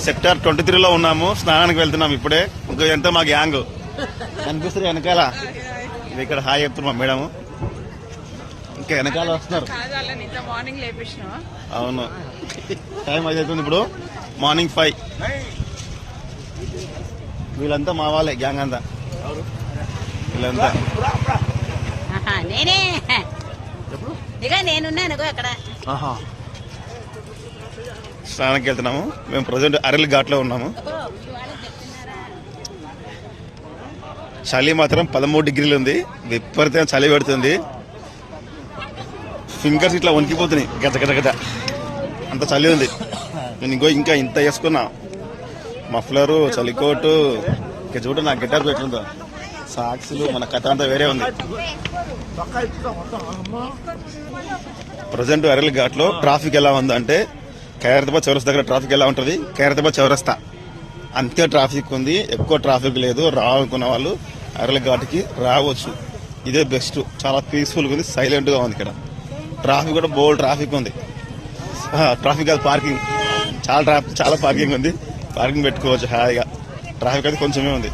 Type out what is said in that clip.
Sector 23లో ఉన్నాము. స్నానానికి వెళ్తున్నాం ఇప్పుడే. ఇంకా ఎంత మా గ్యాంగ్ కనిపిస్తుంది వెనకాల. ఇక్కడ హాయ్ చెప్తున్నారు మా మేడము. ఇంకా వెనకాల వస్తున్నారు. అవును, టైం 5 అవుతుంది ఇప్పుడు. మార్నింగ్ 5. వీళ్ళంతా మా వాళ్ళే, గ్యాంగ్ అంతా. వీళ్ళంతా నేనే ఇక నేనున్నాను అక్కడ. స్నానానికి వెళ్తున్నాము. మేము ప్రజెంట్ అరల్ ఘాట్లో ఉన్నాము. చలి మాత్రం 13 డిగ్రీలు ఉంది. విపరీతంగా చలి పెడుతుంది. ఫింగర్స్ ఇట్లా వణికిపోతున్నాయి గజ గజ గజ, అంత చలి ఉంది. నేను ఇంకా ఇంత వేసుకున్నా, మఫ్లరు, చలికోటు. ఇక చూడు నా గిటార్ పెట్టుందో, సాక్స్లు, మన కథ అంతా వేరే ఉంది. ప్రజెంట్ అరల్ ఘాట్లో ట్రాఫిక్ ఎలా ఉందంటే, ఖైరతాబాద్ చౌరస్తా దగ్గర ట్రాఫిక్ ఎలా ఉంటుంది, ఖైరతాబాద్ చౌరస్తా అంతే ట్రాఫిక్ ఉంది. ఎక్కువ ట్రాఫిక్ లేదు. రావాలనుకున్న వాళ్ళు అరల్ ఘాట్కి రావచ్చు. ఇదే బెస్ట్. చాలా పీస్ఫుల్గా ఉంది, సైలెంట్గా ఉంది. ఇక్కడ ట్రాఫిక్ కూడా బోల్డ్ ట్రాఫిక్ ఉంది. ట్రాఫిక్ కాదు, పార్కింగ్. చాలా పార్కింగ్ ఉంది. పార్కింగ్ పెట్టుకోవచ్చు హాయిగా. ట్రాఫిక్ అయితే కొంచెమే ఉంది.